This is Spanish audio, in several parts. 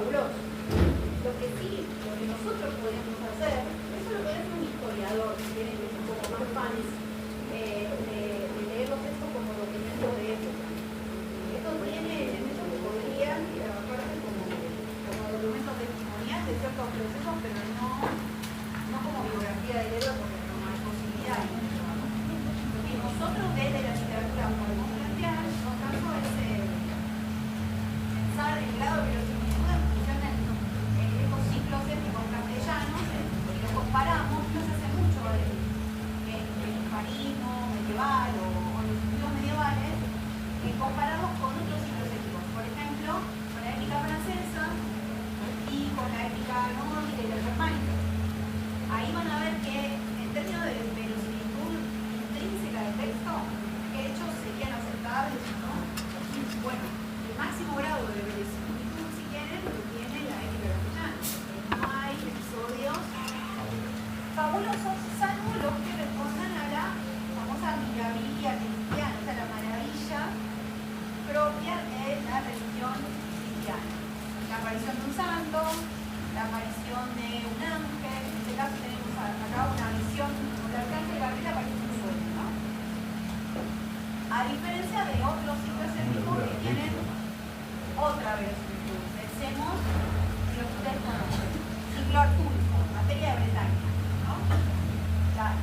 fabuloso. Lo que sí, lo que nosotros podemos hacer, eso lo puede hacer un historiador, que tiene que ser un poco más fans de leer los textos como documentos de época. Esto tiene elementos que podrían trabajarse como documentos testimoniales de ciertos procesos, pero no como biografía del héroe, porque no hay posibilidad. Lo que nosotros desde la literatura podemos plantear, en todo caso, es pensar el grado de verosimilitud en función de estos ciclos étnicos castellanos, y lo comparamos, no se hace mucho el hispanismo medieval o los estudios medievales, comparamos con otros ciclos étnicos. Por ejemplo, con la ética francesa y con la ética nórdica y la germánica. Ahí van a ver que en términos de verosimilitud intrínseca del texto, qué hechos serían aceptables o no. Bueno, el máximo grado de verosimilitud, si quieren, lo tiene la ética castellana. No hay episodios fabulosos, salvo los que respondan a la famosa mirabilia cristiana, o sea, la maravilla propia de la religión cristiana. La aparición de un santo, la aparición de un ángel, en este caso tenemos acá una visión como el arcángel Gabriel aparece en un sueño, ¿no? A diferencia de otros ciclos étnicos que tienen otra verosimilitud. Pensemos en lo que ustedes conocen, ciclo artúrico, materia de Bretaña, ¿no?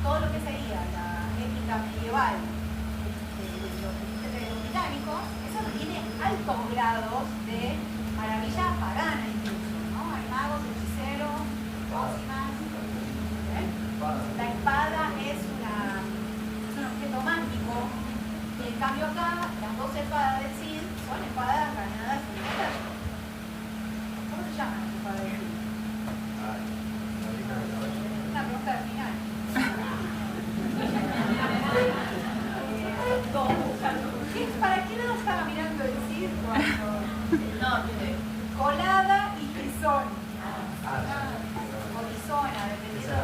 Todo lo que sería la ética medieval de los británicos, eso tiene altos grados de maravilla pagana incluso, ¿no? Hay magos, hechiceros, pócimas. La espada es un objeto mágico, y en cambio acá las dos espadas del Cid son espadas ganadas en Inglaterra. ¿Cómo se llaman las espadas del Cid? Una pregunta al final. ¿Para qué lado estaba mirando el Cid cuando? No, colada y tizón. O tizona, dependiendo.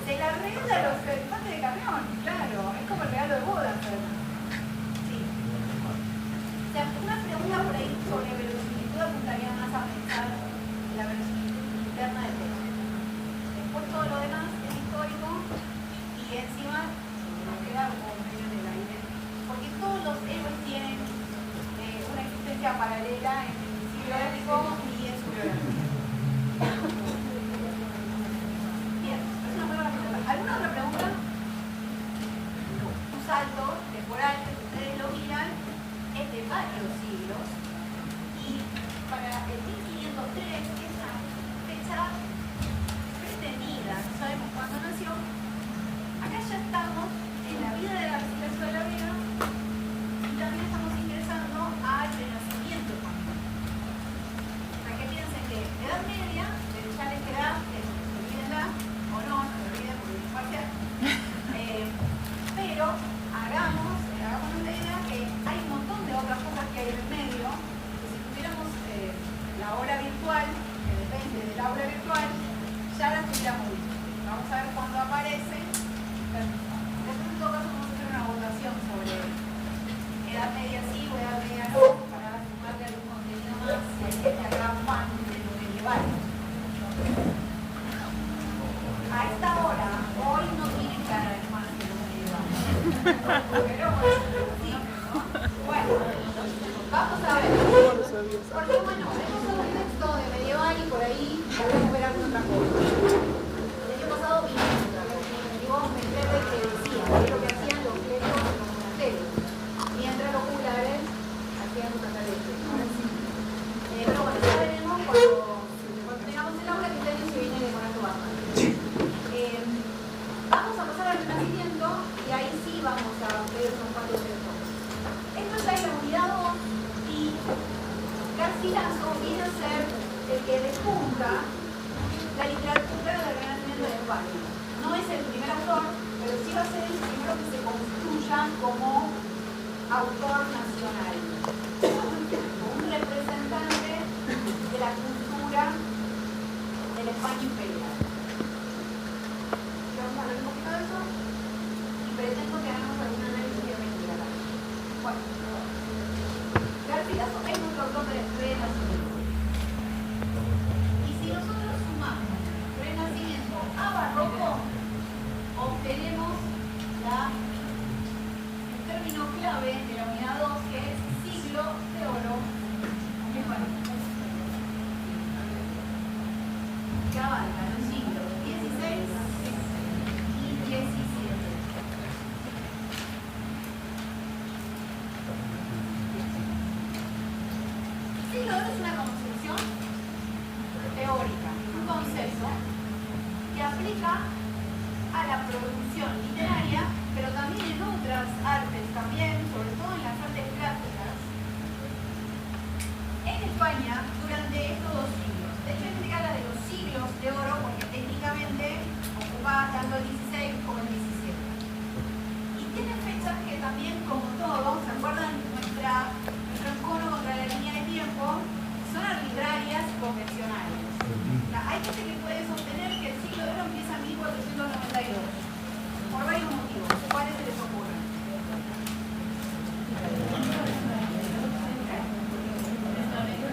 Se la regala a los elefantes de camión, claro. Es como el regalo de boda. Sí. O sea, una pregunta por ahí sobre verosimilitud apuntaría más a pensar en la verosimilitud interna del texto. Después todo lo demás es histórico y encima nos queda como medio en el aire. Porque todos los héroes tienen una existencia paralela en el siglo épico y en su biografía. Bien, es una buena pregunta. ¿Alguna otra pregunta? Un salto temporal que ustedes lo miran es de varios siglos y para el 1503 esa fecha pretendida, no sabemos cuándo nació, acá ya estamos en la vida de Garcilaso de la Vega y también estamos ingresando al Renacimiento español. O sea, que piensen que Edad Media, ya les queda, olvídenla, o no, se olviden porque es parcial. Pero hagamos la idea que hay un montón de otras cosas que hay en el medio, que si tuviéramos la hora virtual, que depende del aula virtual, ya las tuviéramos visto. Vamos a ver cuándo aparece. Después en todo caso vamos a hacer una votación sobre Edad Media sí o Edad Media no, para sumarle algún contenido más si hay gente acá fan de lo medieval. A esta hora, hoy no tienen cara de fan de lo medieval. Pero bueno, sí, ¿no? Bueno, vamos a ver. Porque bueno, hemos dado un texto de medieval y por ahí podemos ver alguna otra cosa. El año pasado vimos meter de que decía, que es lo que hacían los clérigos en los monasterios, mientras los juglares hacían un catalete. Pero bueno, ya veremos cuando tengamos el aula que este año se viene demorando bastante. Vamos a pasar al Renacimiento y ahí sí vamos a ver unos cuantos textos. Esto ya es la unidad 2 y Garcilaso viene a ser el que despunta la literatura del Renacimiento de España. No es el primer autor, pero sí va a ser el primero que se construya como autor nacional, como un representante de la cultura de la España imperial. Vamos a hablar un poquito de eso y pretendo que hagamos algún análisis de investigar. Bueno, Garcilaso es nuestro autor de Renacimiento. Y si nosotros sumamos Renacimiento a Barroco, obtenemos el término clave de la unidad 2, que es siglo de oro hispánico, que abarca los siglos XVI y XVII. Siglo de oro es una concepción teórica, un concepto que aplica a la producción literaria, pero también en otras artes, también, sobre todo en las artes plásticas, en España durante estos 2 siglos. De hecho, se habla de los siglos de oro porque técnicamente ocupa tanto el 16 como el 17. Y tiene fechas que también, como todo, ¿se acuerdan? Nuestro encono contra la línea de tiempo son arbitrarias y convencionales. Hay gente que puede sostener que el siglo de oro empieza en 1492, por varios motivos. ¿Cuáles se les ocurren?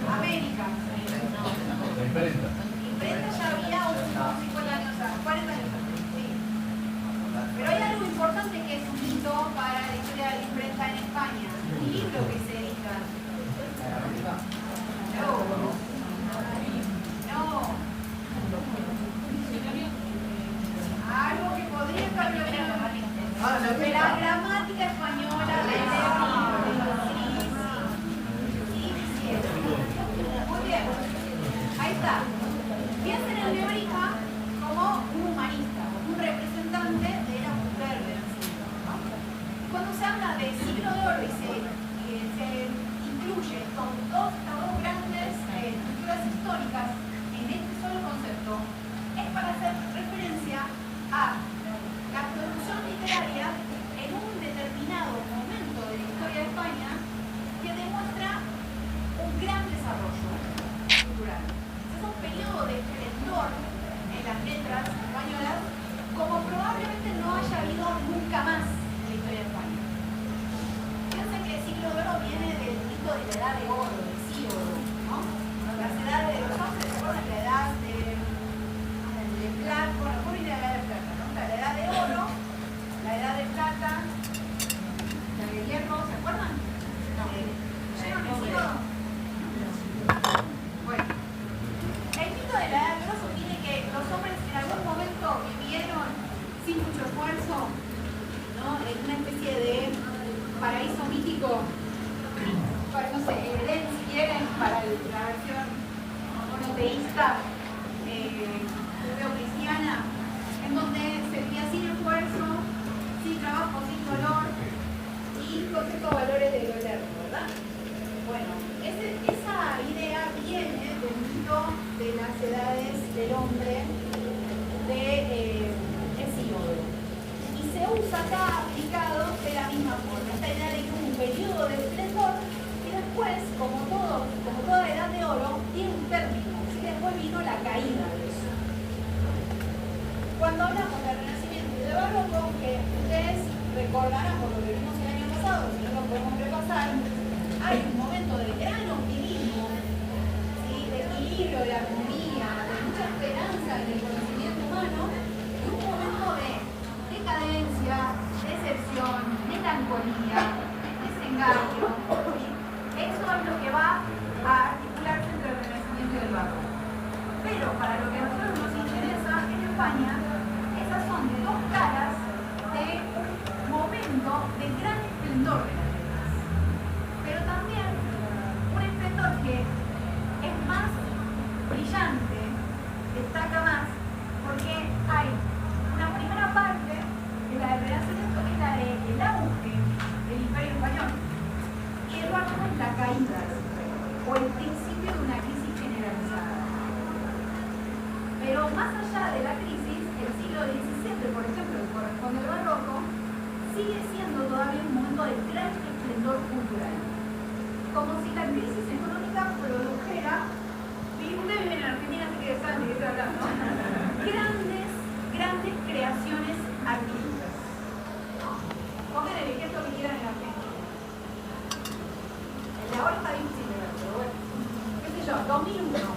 América. La imprenta. Imprenta ya había unos 50 años antes, 40 años antes, sí. Pero hay algo importante que es un hito para la historia de la imprenta en España. Un libro que se edita. Algo que podría estar relacionado. La gramática española del sí. Muy bien. Ahí está. Piensen en Lebrija como un humanista, un representante de la mujer del siglo, ¿no? Cuando se habla de siglo de oro y se incluye estos dos grandes estructuras históricas en este solo concepto, es para hacer referencia a la producción literaria en un determinado momento de la historia de España que demuestra un gran desarrollo cultural. Es un periodo de esplendor en las letras españolas como probablemente no haya habido nunca más en la historia de España. Piensen que el siglo de oro viene del mito de la edad de oro, del siglo, ¿no? Las edades de los hombres, ¿se acuerdan? La edad de plata, bueno, ¿cómo viene la edad de plata? ¿No? La edad de oro, la edad de plata, la de hierro, ¿se acuerdan? No. ¿Llegaron el siglo? Bueno, el mito de la edad de oro sostiene que los hombres en algún momento vivieron sin mucho esfuerzo, ¿no? En una especie de paraíso mítico, para, no sé, el Edén, si quieren, para la versión monoteísta judeo-cristiana, en donde se vivía sin esfuerzo, sin trabajo, sin dolor y con ciertos valores del eterno, ¿verdad? Bueno, esa idea viene del mito de las edades del hombre de Hesíodo. Y se usa acá aplicado de la misma forma. Esta idea de que hubo un periodo de esplendor y después, como toda edad de oro, tiene un término. Así que después vino la caída de eso. Cuando hablamos del Renacimiento y de Barroco, que ustedes recordarán por lo que vimos el año pasado, si no lo podemos repasar, hay un momento de gran optimismo, ¿sí? De equilibrio, de armonía, de mucha esperanza en el conocimiento humano, y un momento de decadencia, decepción, melancolía, desengaño. ¿Sí? Eso es lo que va a articularse entre el Renacimiento y el Barroco. Pero para lo que a nosotros nos interesa en España, esas son de dos caras de un momento de gran esplendor de las letras. Pero también un esplendor que es más brillante, destaca más, porque hay una primera parte, que es la del Renacimiento, que es la del auge del Imperio Español, y el Barroco es la caída del Imperio, o el principio de una crisis generalizada. Pero más allá de la crisis, el siglo XVII, por ejemplo, que corresponde al Barroco, sigue siendo todavía un momento de gran esplendor cultural. Como si la crisis económica produjera, y ustedes viven en Argentina, así que saben de qué estoy hablando, grandes creaciones artísticas. Pongan el ejemplo que quieran en Argentina. El de ahora está difícil de ver, pero bueno. ¿Qué sé yo? 2001.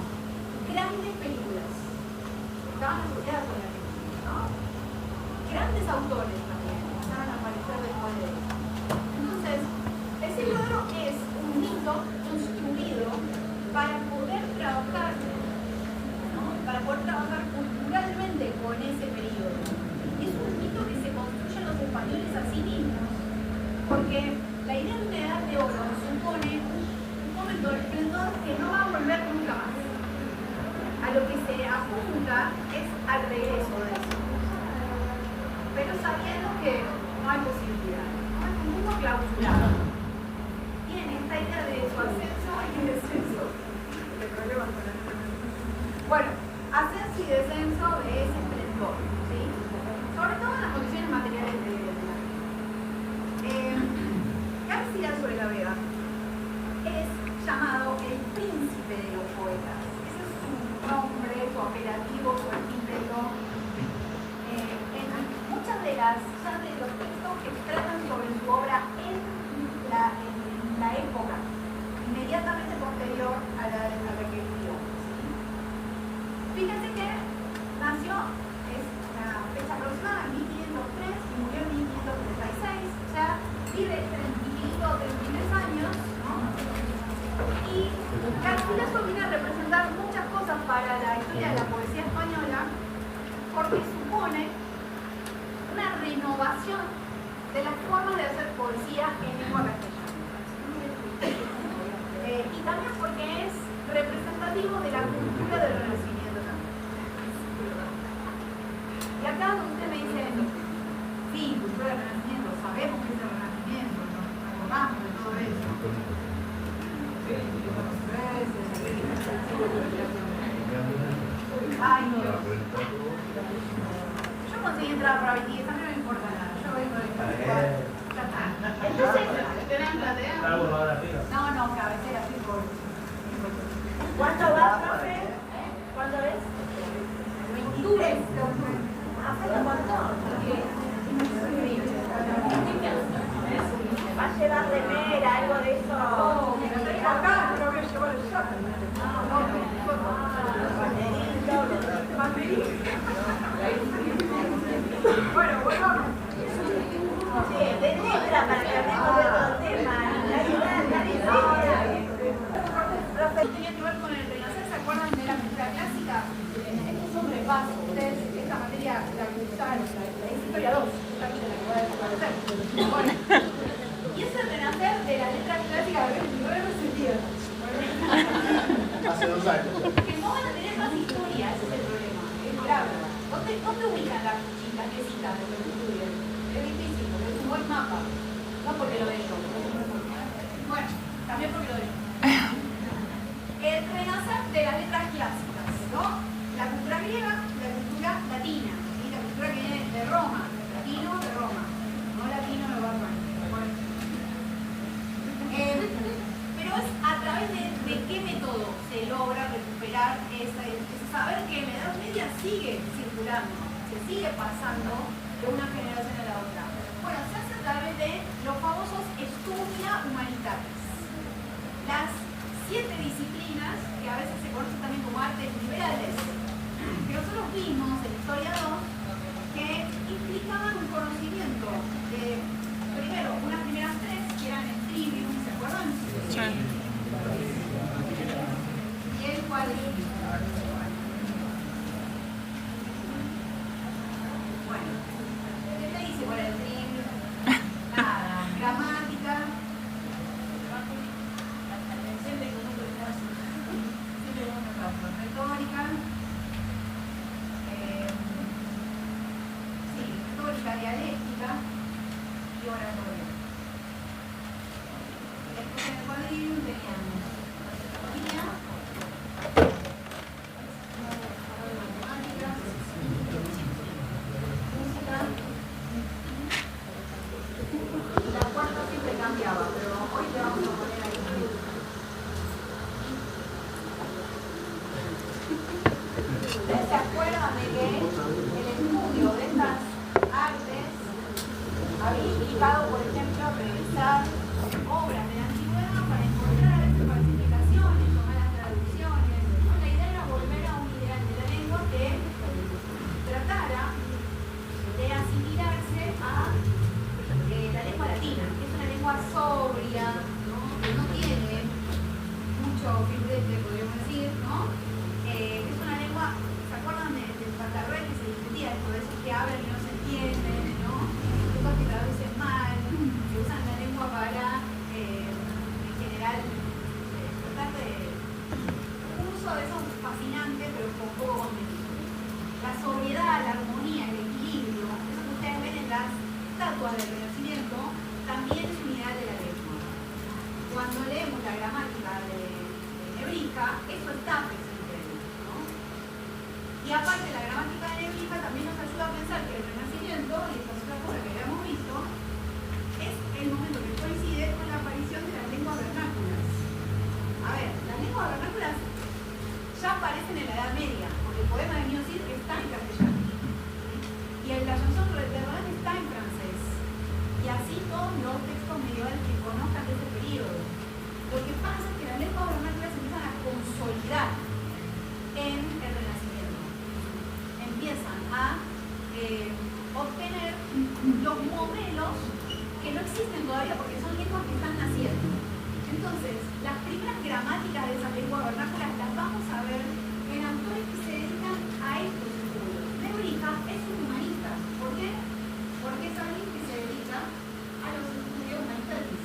autores también empezaron a aparecer después de eso. Entonces, el siglo de oro es un mito construido para poder trabajar, ¿no? Para poder trabajar culturalmente con ese periodo. Es un mito que se construyen los españoles a sí mismos, porque la idea de una edad de oro supone un momento de esplendor que no va a volver nunca más. A lo que se apunta es al regreso de eso. Pero sabiendo que no hay posibilidad, ¿no? Es un mundo clausurado. Tiene esta idea de su ascenso y descenso. Bueno, ascenso y descenso de ese esplendor, ¿sí? Sobre todo en las condiciones materiales de la vida. García sobre la Vega es llamado el príncipe de los poetas. Ese es su nombre, su apelativo, su epíteto. En muchas de los textos que tratan sobre su obra en la época inmediatamente posterior a la que vivió. Fíjense que nació, es una fecha aproximada, en 1503 y murió en 1536, o sea, vive 32 o 33 años, ¿no? Y Garcilaso viene a representar muchas cosas para la historia de la poesía española, porque supone una renovación de las formas de hacer poesía en lengua castellana. Y también porque es representativo de la cultura del Renacimiento también. Y acá usted me dice, sí, cultura del Renacimiento, sabemos que es el Renacimiento, nos acordamos de todo eso. Ay, Dios. Yo conseguí entrar para 20, a mí no me importa nada, yo vengo de Casual. Ya está. Entonces, ¿tenés platea? No, cabecera, sí, por... ¿Cuándo va, profe? ¿Cuándo es? Octubre. ¿Hace un montón? ¿Va a llevar remera, algo de eso? No, me lo traigo acá, pero voy a llevar el shopping. Bueno, volvamos. Sí, de letra, para que hablemos de otro tema. Tenía que ver con el Renacer, ¿se acuerdan de la cultura clásica? Esto es un repaso. Ustedes, esta materia la cursaron, la historia 2, la que voy a conocer. Bueno, y es el renacer de la letra clásica de 29 sentidos. Hace 2 años. Que no van a tener más historia, ese es el problema. Es grave. ¿Dónde ubican las piecitas de lo que estudian? Es difícil, porque es un buen mapa. No porque lo de yo. Bueno, también porque lo de yo. El renacer de las letras clásicas, ¿no? La cultura griega, la cultura latina, ¿sí? La cultura que viene de Roma, latino de Roma, no latino de Barbán. Pero es a través de qué método se logra recuperar ese saber que en la Edad Media sigue circulando, se sigue pasando de una generación a la otra. Bueno, se hace a través de los famosos Studia Humanitatis. Las 7 disciplinas, que a veces se conocen también como artes liberales, que nosotros vimos en Historia 2, que implicaban un conocimiento de, primero, unas primeras 3 que eran el trivium, ¿se acuerdan? Sí. Y el quadrivium. Bueno, ¿qué te dice por el trivium? Nada, gramática. Retórica, retórica dialéctica y oratoria. Después en el cuadrivium teníamos filosofía, matemáticas, música. La cuarta siempre cambiaba, pero hoy le vamos a poner ahí. ¿Ustedes se acuerdan de que el estudio de estas artes había implicado, por ejemplo, revisar obras de la antigüedad para encontrar falsificaciones o malas traducciones? La idea era volver a un ideal de la lengua que tratara de asimilarse filtrete, podríamos decir, ¿no? Es una lengua, ¿se acuerdan del Patarrey que se discutía esto de esos que hablan y no se entienden, ¿no? Lenguas que traducen mal, que usan la lengua para, en general, tratar de un uso de eso fascinante, pero con poco contenido. La sobriedad, la armonía, el equilibrio, eso que ustedes ven en las estatuas del Renacimiento, también es unidad de la lengua. Cuando leemos la gramática de Nebrija, eso está presente ahí, ¿no? Y aparte, la gramática de Nebrija también nos ayuda a pensar que el Renacimiento, y esta es otra cosa que habíamos visto, es el momento que coincide con la aparición de las lenguas vernáculas. A ver, las lenguas vernáculas ya aparecen en la Edad Media, porque el poema de Nino Cid está en castellano. Y el La Chanson de Terran está en francés. Y así todos los textos medievales que conozcan de ese periodo. Lo que pasa es que las lenguas vernáculas empiezan a consolidar en el Renacimiento. Empiezan a obtener los modelos que no existen todavía porque son lenguas que están naciendo. Entonces, las primeras gramáticas de esas lenguas vernáculas las vamos a ver en autores que se dedican a estos estudios. Nebrija es un humanista. ¿Por qué? Porque es alguien que se dedica a los estudios humanitarios.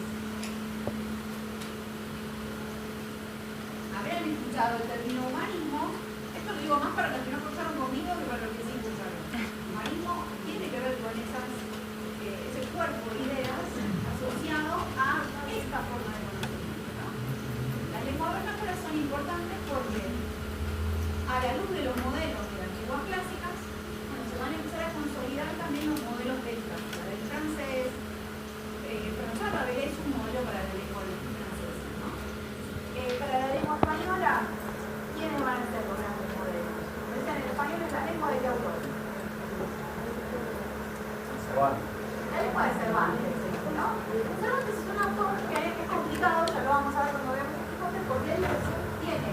¿Habrán escuchado el término humanismo? Esto lo digo más para los que no escucharon conmigo que para los que sí escucharon. Humanismo tiene que ver con ese cuerpo de ideas asociado a esta forma de conocimiento, ¿no? Las lenguas vernáculas son importantes porque, a la luz de los modelos de las lenguas clásicas, bueno, se van a empezar a consolidar también los modelos del francés. François Rabelais es un modelo para la lengua francesa, ¿no? Para la lengua española, ¿quiénes van a ser los grandes modelos? Decían, el español es la lengua de qué autor. La lengua de Cervantes, ¿no? Cervantes es un autor que es complicado, ya lo vamos a ver cuando veamos este corte, porque él tiene,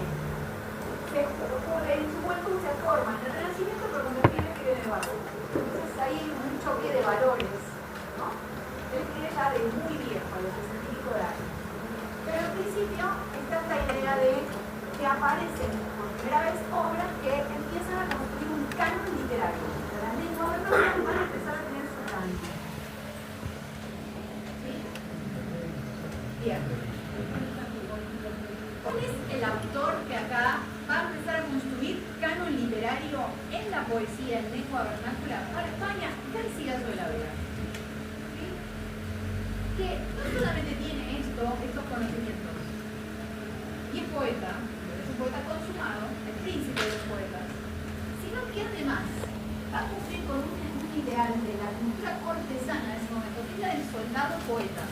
en su juventud se forma en el Renacimiento, pero cuando escribe de valor. Entonces hay un choque de valores, ¿no? Él escribe ya de muy viejo, a los 60 y pico de años. Pero al principio está esta idea de que aparecen por primera vez obras que empiezan a construir un canon literario. Las lenguas vernáculas van a empezar a tener su canon. Bien. ¿Cuál es el autor que acá va a empezar a construir canon literario en la poesía en lengua vernácula para España? Garcilaso de la Vega. ¿Sí? Que no solamente tiene estos conocimientos, y es poeta, es un poeta consumado, el príncipe de los poetas, sino que además va a cumplir con un ideal de la cultura cortesana de ese momento, que es la del soldado poeta.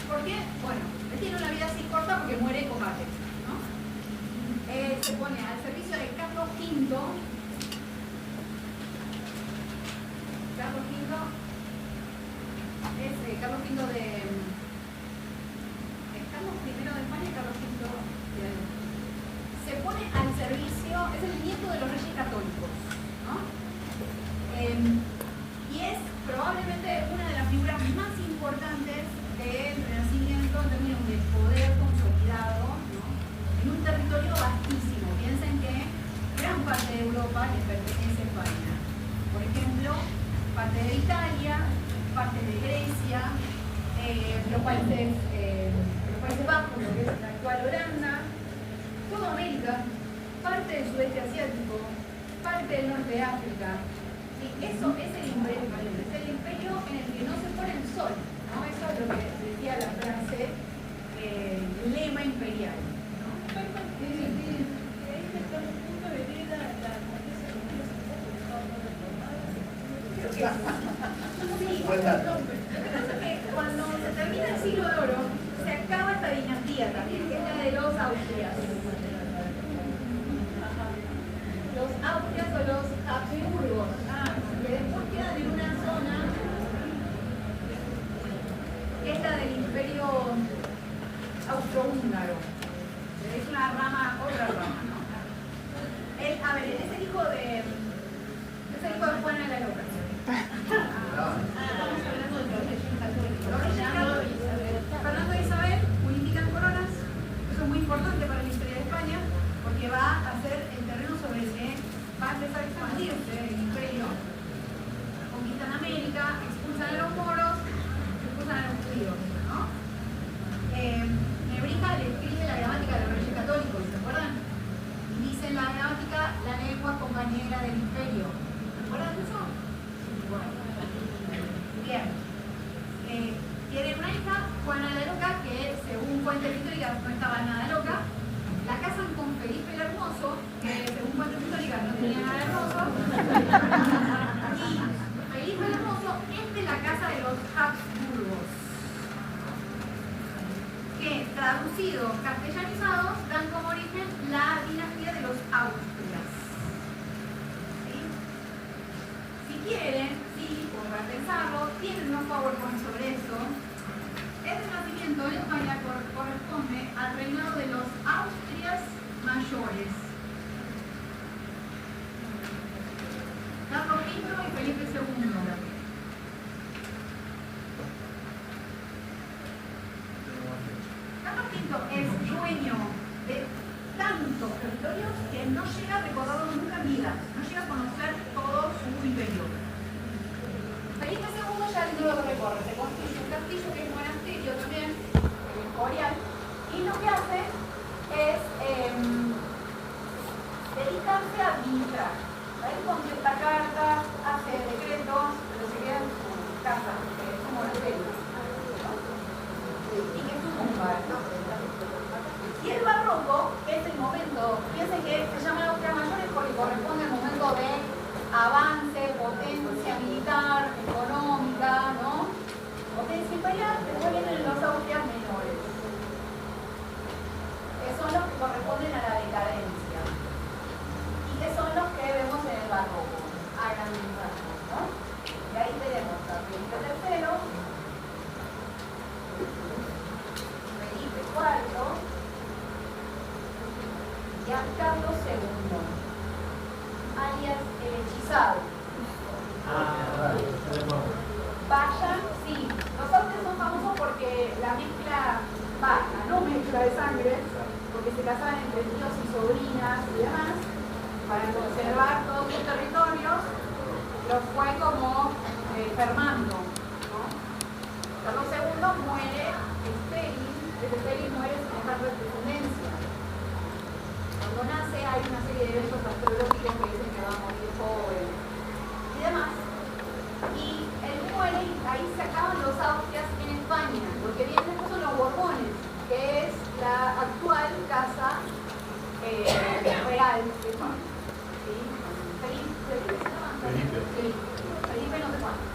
¿Por qué? Bueno, él tiene una vida así corta porque muere en combate, ¿no? Se pone al servicio de Carlos V. Carlos V es Carlos V de Carlos I de España y Carlos V se pone al servicio, es el nieto de los reyes católicos, ¿no? Y es probablemente una de las figuras más importantes del Renacimiento en términos de poder consolidado, ¿no? En un territorio vastísimo. Piensen que gran parte de Europa le pertenece a España. Por ejemplo, parte de Italia, parte de Grecia, los Países Bajos, lo que es la actual Holanda, toda América, parte del sudeste asiático, parte del norte de África. Y eso es el imperio en el que no se pone el sol, ¿no? Eso es lo que decía la frase, lema imperial, ¿no? Cuando se termina el siglo de oro, se acaba esta dinastía también, que es la de los Austrias. Los Austrias o los Habsburgos, que después quedan en una zona que es la del Imperio Austrohúngaro. Es una rama, otra rama, ¿no? Él es el hijo de Juana la Loca. Estamos hablando de los Reyes Católicos. Los Reyes Católicos, Fernando y Isabel unifican coronas. Eso es muy importante para la historia de España, porque va a ser el terreno sobre el que va a empezar a expandirse el imperio. Conquistan América, expulsan a los moros, expulsan a los judíos, ¿no? Nebrija le escribe la gramática de los Reyes Católicos, ¿se acuerdan? Y dice en la gramática la lengua compañera del imperio. ¿Se acuerdan de eso? Bueno. Bien. Tiene una hija, Juana la Loca, que según fuentes históricas no estaba nada loca. La casan con Felipe el Hermoso, que según fuentes históricas no tenía nada hermoso. Y Felipe el Hermoso es de la casa de los Habsburgos, que traducidos, castellanizados, dan como origen la dinastía de los Austrias. ¿Sí? Si quieren, sí, para pensarlo, tienen unos PowerPoint sobre eso. El renacimiento en España corresponde al reinado de los Austrias mayores. Carlos V y Felipe II. Carlos V es dueño de tantos territorios que no llega a recorrerlos nunca en vida, no llega a conocer todo su imperio. Felipe II ya no lo recorre, se construye un castillo que es monasterio también, el Escorial, y lo que hace es dedicarse a administrar. Él contesta cartas, hace decretos, pero se queda en su casa, que es un monasterio. Y que es un tumba, ¿no? Y el barroco, que es el momento, piensen que se llama Austrias mayores porque corresponde al momento de avance, potencia militar, económica, ¿no? Potencia imperial, después vienen los Austrias menores, que son los que corresponden a la decadencia y que son los que vemos en el barroco, a grandes rasgos, ¿no? Y ahí tenemos a Felipe III, Felipe IV y a Carlos II, alias el hechizado. Vayan, sí, los Austrias son famosos porque la mezcla vaca, no mezcla de sangre, porque se casaban entre tíos y sobrinas y demás, para conservar todos sus territorios, los fue como fermando, ¿no? Carlos II muere estéril, muere sin dejar descendencia. Cuando nace hay una serie de eventos astrológicos que dicen que va a morir joven y demás. Y él muere y ahí se acaban los Austrias en España. Lo que viene después son los Borbones, que es la actual casa real de España. ¿Sí? Felipe no sé cuánto.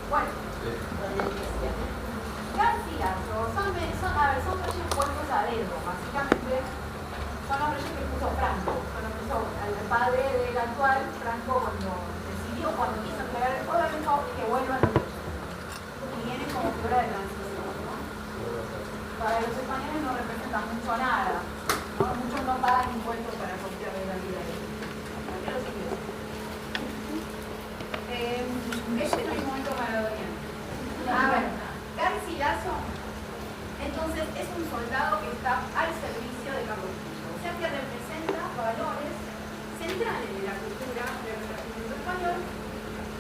Bueno. Garcilaso, son reyes puestos a dedo, básicamente. Son los reyes que puso Franco, son los que puso el padre del actual Franco cuando quiso entregar el poder, dijo que vuelvan los reyes. Y viene como figura de transición, ¿no? Para los españoles no representa mucho nada, ¿no? Muchos no pagan impuestos para copiar de la vida. Porque los ingleses. Este no es un momento maradoniano. A ver, Garcilaso, entonces, es un soldado que está al servicio de Carlos V. O sea que representa valores centrales de la cultura del Renacimiento español,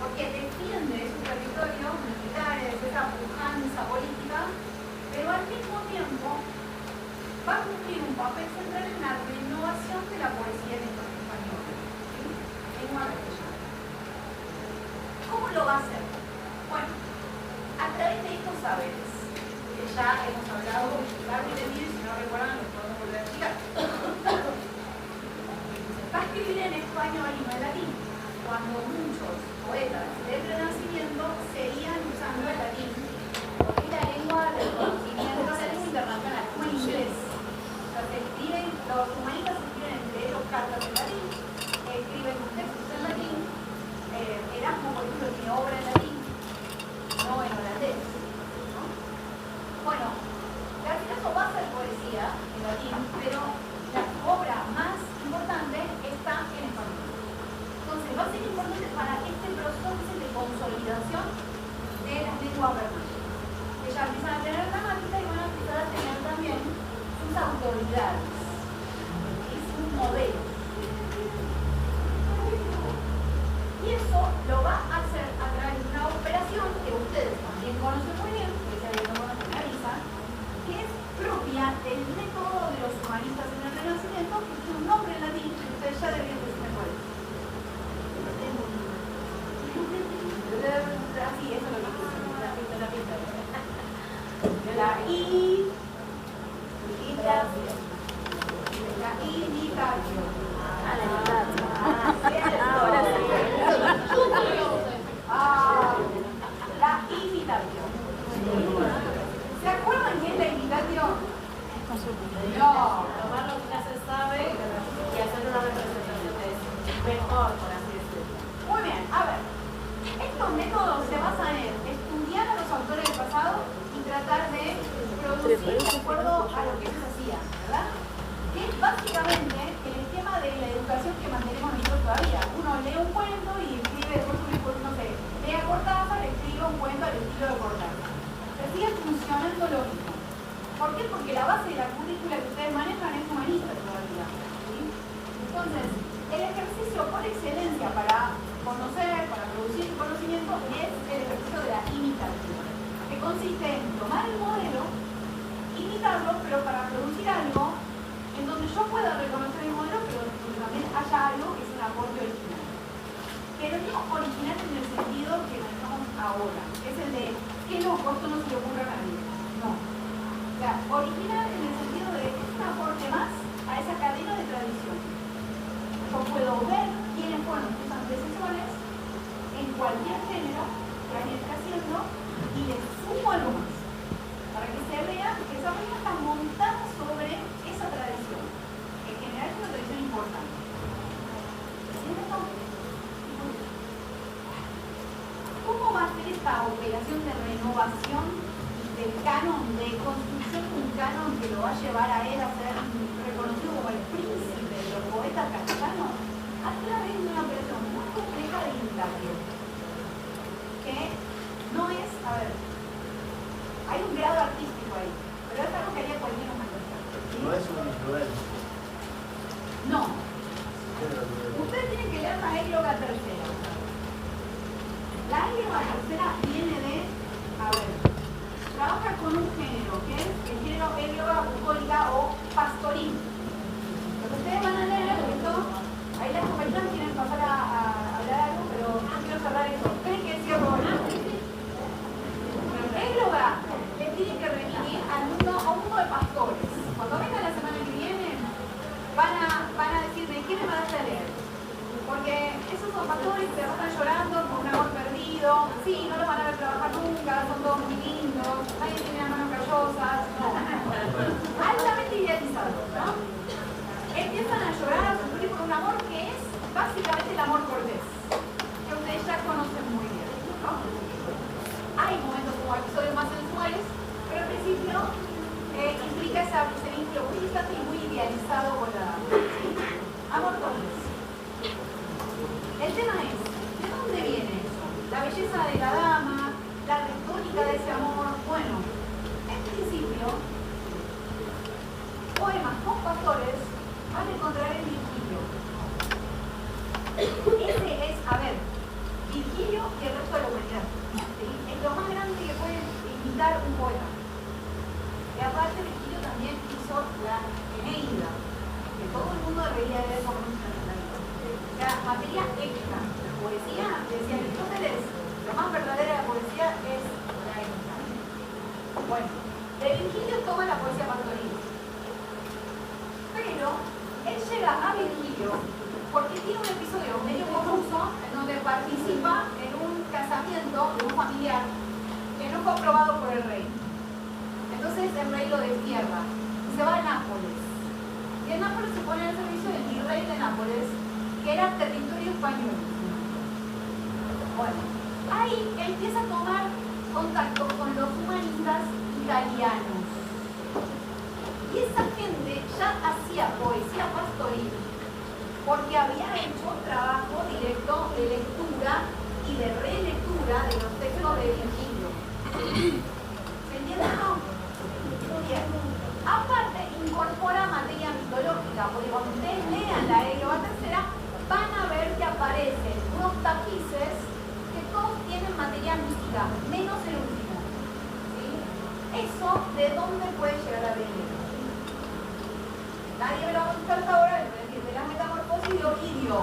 porque defiende su territorio militares, esa pujanza política, pero al mismo tiempo va a cumplir un papel central en la renovación de la poesía en español, ¿sí? En una castellana. ¿Cómo lo va a hacer? Bueno, a través de estos saberes, que ya hemos hablado largo y tendido, y si no recuerdan, los podemos volver a explicar. Va a escribir en español y no en latín, cuando muchos poetas del Renacimiento seguían usando el latín, porque es la lengua del conocimiento, la lengua internacional, como el inglés. O sea, los humanistas escriben entre ellos cartas en latín, escriben textos en latín, Erasmo, por ejemplo, tiene obra en latín, no en holandés, ¿no? Bueno, Garcilaso va a hacer poesía en latín, pero la obra más importante está en español. Entonces, va a ser importante para este proceso de consolidación de las lenguas vernáculas. Que ya empiezan a tener gramática y van a empezar a tener también sus autoridades. Es un modelo. Y eso lo va a hacer a través de una operación que ustedes también conocen muy bien, porque ya no conocen la visa, que es propia del método de los humanistas en el Renacimiento, que tiene un nombre en latín que ustedes ya deberían decirme cuál es. Así, eso es lo que dicen. La imitatio. Ahora sí. La imitación. ¿Se acuerdan qué es la imitación? No. Tomar lo que ya se sabe y hacer una representación de eso. Mejor, por así decirlo. Muy bien, a ver. Estos métodos se basan en estudiar a los autores del pasado y tratar de producir de acuerdo a lo que ellos hacían, ¿verdad? Que es básicamente el esquema de la educación que mantenemos nosotros todavía. Uno lee un cuento y escribe, después no sé, lee a Cortázar, escribe un cuento al estilo de Cortázar. Pero sigue funcionando lo mismo. ¿Por qué? Porque la base de la currícula que ustedes manejan es humanista todavía. ¿Sí? Entonces, el ejercicio por excelencia para conocer, para producir conocimiento, es el ejercicio de la imitación, que consiste en tomar el modelo, imitarlo, pero para producir algo en donde yo pueda reconocer el modelo, pero donde también haya algo que es un aporte original. Pero no original en el sentido que manejamos ahora, que es el de que loco, esto no se le ocurre a nadie. No. O sea, original en el sentido de que es un aporte más a esa cadena de tradición. Yo puedo ver quiénes fueron sus antecesores en cualquier género que alguien está haciendo y les sumo algo más para que se vea que esa regla está montada sobre esa tradición, que en general es una tradición importante. ¿Cómo va a ser esta operación de renovación del canon, de construcción de un canon que lo va a llevar a él a ser reconocido como el príncipe de los poetas castellanos? A través de una operación muy compleja de imitación, que no es, a ver, hay un grado artístico ahí, pero es algo que haría cualquier humanista. ¿Sí? No es un influencer. No. Ustedes tienen que leer la égloga tercera. La égloga tercera viene de, a ver, trabaja con un género, que es el género égloga bucólica o pastoril. Lo que ustedes van a leer, esto, ahí las compañeras quieren pasar a hablar algo, pero no quiero cerrar eso. ¿Creen que cierro ahora? Égloga le tiene que remitir a un mundo de pastores. Cuando vengan la semana que viene, van a decir de qué me van a leer. Porque esos son pastores que están llorando por un amor perdido. Sí, no los van a ver trabajar nunca, son todos muy lindos, nadie tiene las manos callosas. No. Altamente idealizados, ¿no? Empiezan a llorar, a sufrir por un amor que es básicamente el amor cortés, que ustedes ya conocen muy bien, ¿no? Hay momentos como episodios más sensuales, pero al principio implica ese vínculo muy distante y muy idealizado con la amor cortés. El tema es, ¿de dónde viene eso? La belleza de la dama, la retórica de ese amor. Bueno, en principio, poemas con pastores van a encontrar en Virgilio. Ese es, a ver, Virgilio y el resto de la humanidad. ¿Sí? Es lo más grande que puede imitar un poeta. Y aparte, Virgilio también hizo la Eneida, que todo el mundo debería leer por lo menos en la vida. O sea, materia épica. La poesía, decía Aristóteles, lo más verdadera de la poesía es la épica. Bueno, de Virgilio toma la poesía pastoril. Pero él llega a Virgilio porque tiene un episodio medio confuso en donde participa en un casamiento de un familiar que no fue aprobado por el rey. Entonces el rey lo destierra y se va a Nápoles. Y en Nápoles se pone al servicio del virrey de Nápoles, que era territorio español. Bueno, ahí empieza a tomar contacto con los humanistas italianos. Y esa gente ya hacía poesía pastoril porque había hecho trabajo directo de lectura y de relectura de Virgilio. ¿Se entiende o no? Bien. Aparte, incorpora materia mitológica, porque cuando ustedes lean la Éloga tercera, van a ver que aparecen unos tapices que todos tienen materia mística, menos el último. ¿Sí? Eso, ¿de dónde puede llegar a venir? Nadie me lo va a contestar hasta ahora, les voy a decir, de la metamorfosis de Ovidio.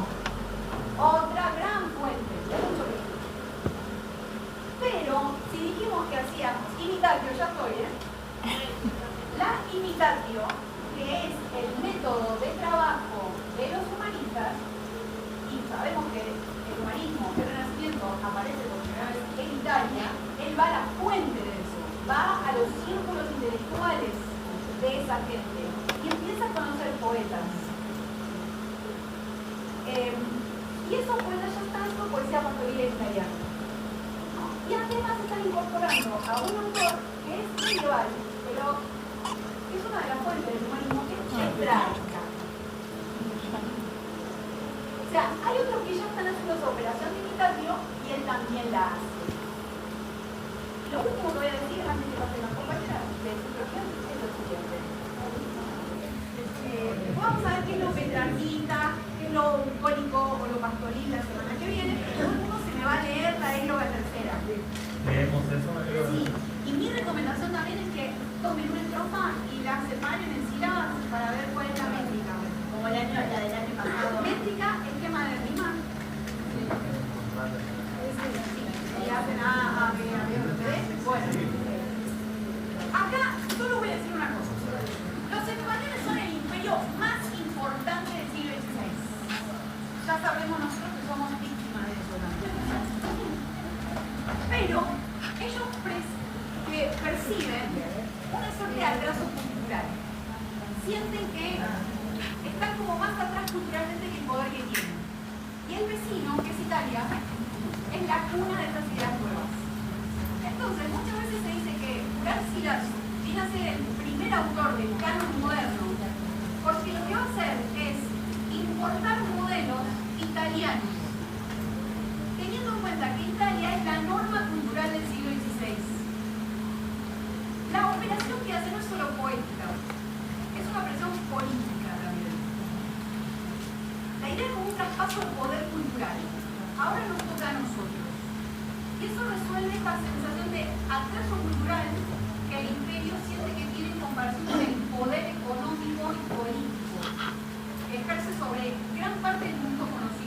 Otra gran fuente, de mucho que decir. Pero, si dijimos que hacíamos imitatio, ya estoy, La imitatio, que es el método de trabajo de los humanistas, y sabemos que el humanismo, el Renacimiento, aparece por primera vez en Italia, él va a la fuente de eso, va a los círculos intelectuales de esa gente y empieza a conocer poetas. Y esos poetas ya están en poesía pastoril italiana. ¿No? Y además están incorporando a un autor que es medieval, pero es una de las fuentes del humanismo que es hebraica. O sea, hay otros que ya están haciendo esa operación de imitatio y él también la hace. Lo último que voy a decir antes de que pasen las compañeras de situación es lo siguiente. Vamos a ver qué es lo petrarquita, qué es lo bucólico o lo pastoril la semana que viene, pero todo el mundo se me va a leer la Éloga tercera. Leemos eso, Sí, y mi recomendación también es que tomen una estrofa y la separen en sílabas para ver cuál es la métrica. Como la del año pasado. Métrica, esquema de rimar. Y hacen A, B, C, D. Bueno. Acá solo voy a decir una cosa. Los españoles son el imperio más importante del siglo XVI. Ya sabemos nosotros que somos víctimas de eso también. Pero ellos perciben una suerte de atraso cultural. Sienten que están como más atrás culturalmente que el poder que tienen. Y el vecino, que es Italia, es la cuna de estas ideas nuevas. Entonces, muchas veces se dice que Garcilaso viene a ser el primer autor del canon moderno, porque lo que va a hacer es importar modelos italianos, teniendo en cuenta que Italia es la norma cultural del siglo XVI. La operación que hace no es solo poética, es una operación política también. La idea es como un traspaso de poder cultural. Ahora nos toca a nosotros. Y eso resuelve esta sensación de atraso cultural que el imperio siente que tiene en comparación con el poder económico y político que ejerce sobre gran parte del mundo conocido.